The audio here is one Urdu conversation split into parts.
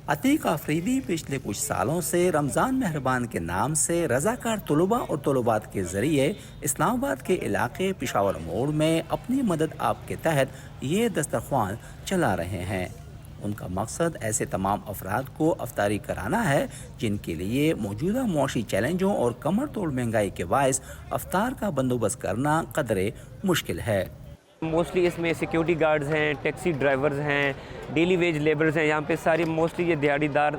عتیق آفریدی پچھلے کچھ سالوں سے رمضان مہربان کے نام سے رضاکار طلباء اور طلبات کے ذریعے اسلام آباد کے علاقے پشاور موڑ میں اپنی مدد آپ کے تحت یہ دسترخوان چلا رہے ہیں۔ ان کا مقصد ایسے تمام افراد کو افطاری کرانا ہے جن کے لیے موجودہ معاشی چیلنجوں اور کمر توڑ مہنگائی کے باعث افطار کا بندوبست کرنا قدرے مشکل ہے۔ موسٹلی اس میں سیکیورٹی گارڈز ہیں، ٹیکسی ڈرائیورز ہیں، ڈیلی ویج لیبرز ہیں، یہاں پہ ساری موسٹلی یہ دیہڑی دار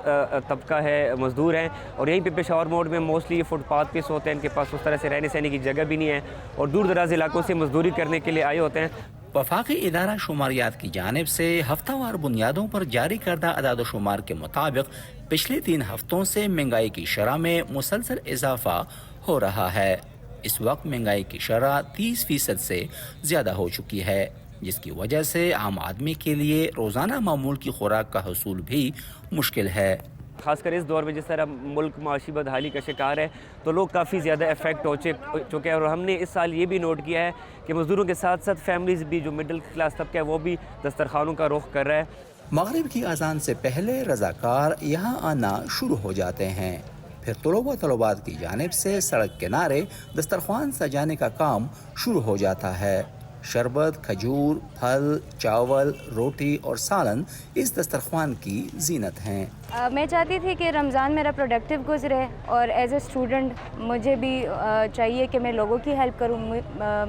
طبقہ ہے، مزدور ہیں، اور یہیں پہ پشاور موڑ میں موسٹلی یہ فٹ پاتھ پہ سوتے ہیں، ان کے پاس اس طرح سے رہنے سہنے کی جگہ بھی نہیں ہے اور دور دراز علاقوں سے مزدوری کرنے کے لیے آئے ہوتے ہیں۔ وفاقی ادارہ شماریات کی جانب سے ہفتہ وار بنیادوں پر جاری کردہ اعداد و شمار کے مطابق پچھلے 3 ہفتوں سے مہنگائی کی شرح میں مسلسل اضافہ ہو رہا ہے۔ اس وقت مہنگائی کی شرح 30% سے زیادہ ہو چکی ہے، جس کی وجہ سے عام آدمی کے لیے روزانہ معمول کی خوراک کا حصول بھی مشکل ہے۔ خاص کر اس دور میں جس طرح ملک معاشی بدحالی کا شکار ہے تو لوگ کافی زیادہ افیکٹ ہو چکے ہیں، اور ہم نے اس سال یہ بھی نوٹ کیا ہے کہ مزدوروں کے ساتھ ساتھ فیملیز بھی، جو مڈل کلاس طبقہ ہے، وہ بھی دسترخوانوں کا رخ کر رہا ہے۔ مغرب کی اذان سے پہلے رضاکار یہاں آنا شروع ہو جاتے ہیں، پھر طلبات کی جانب سے سڑک کنارے دسترخوان سجانے کا کام شروع ہو جاتا ہے۔ شربت، کھجور، پھل، چاول، روٹی اور سالن اس دسترخوان کی زینت ہیں۔ میں چاہتی تھی کہ رمضان میرا پروڈکٹیو گزرے، اور ایز اے اسٹوڈنٹ مجھے بھی چاہیے کہ میں لوگوں کی ہیلپ کروں،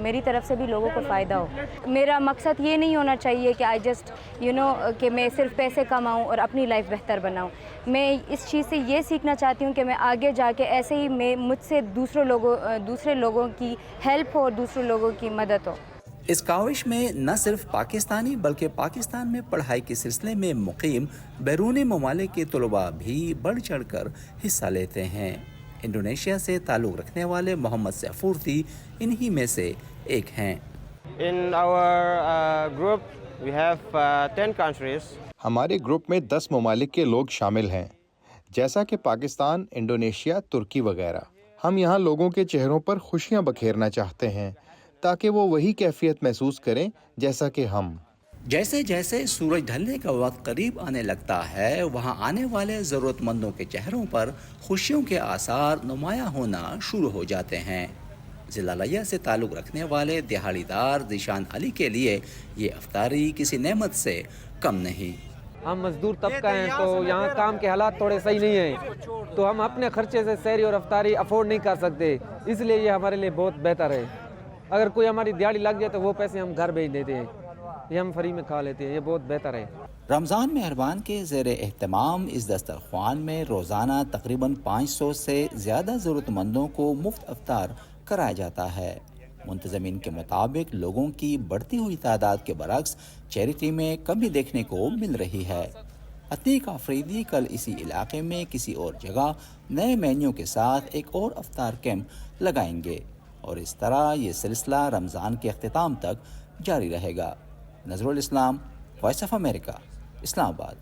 میری طرف سے بھی لوگوں کو فائدہ ہو۔ میرا مقصد یہ نہیں ہونا چاہیے کہ آئی جسٹ کہ میں صرف پیسے کماؤں اور اپنی لائف بہتر بناؤں۔ میں اس چیز سے یہ سیکھنا چاہتی ہوں کہ میں آگے جا کے ایسے ہی مجھ سے دوسرے لوگوں کی ہیلپ ہو اور دوسرے لوگوں کی مدد ہو۔ اس کاوش میں نہ صرف پاکستانی بلکہ پاکستان میں پڑھائی کے سلسلے میں مقیم بیرونی ممالک کے طلباء بھی بڑھ چڑھ کر حصہ لیتے ہیں۔ انڈونیشیا سے تعلق رکھنے والے محمد سیفورتی انہی میں سے ایک ہیں۔ In our group we have 10 countries. ہمارے گروپ میں 10 ممالک کے لوگ شامل ہیں، جیسا کہ پاکستان، انڈونیشیا، ترکی وغیرہ۔ ہم یہاں لوگوں کے چہروں پر خوشیاں بکھیرنا چاہتے ہیں تاکہ وہ وہی کیفیت محسوس کریں جیسا کہ ہم۔ جیسے جیسے سورج ڈھلنے کا وقت قریب آنے لگتا ہے، وہاں آنے والے ضرورت مندوں کے چہروں پر خوشیوں کے آثار نمایاں ہونا شروع ہو جاتے ہیں۔ ضلع لیا سے تعلق رکھنے والے دہاڑی دار ذیشان علی کے لیے یہ افطاری کسی نعمت سے کم نہیں۔ ہم مزدور طبقہ ہیں تو یہاں کام کے حالات تھوڑے صحیح نہیں ہیں، تو ہم اپنے خرچے سے سحری اور افطاری افورڈ نہیں کر سکتے، اس لیے یہ ہمارے لیے بہت بہتر ہے۔ اگر کوئی ہماری دیہڑی لگ جائے تو وہ پیسے ہم گھر بھیج دیتے ہیں، یہ ہم فری میں کھا لیتے ہیں، یہ بہت بہتر ہے۔ رمضان مہربان کے زیر اہتمام اس دسترخوان میں روزانہ تقریباً 500 سے زیادہ ضرورت مندوں کو مفت افطار کرایا جاتا ہے۔ منتظمین کے مطابق لوگوں کی بڑھتی ہوئی تعداد کے برعکس چیریٹی میں کمی دیکھنے کو مل رہی ہے۔ عتیق آفریدی کل اسی علاقے میں کسی اور جگہ نئے مینیو کے ساتھ ایک اور افطار کیمپ لگائیں گے، اور اس طرح یہ سلسلہ رمضان کے اختتام تک جاری رہے گا۔ نظر الاسلام، وائس آف امریکہ، اسلام آباد۔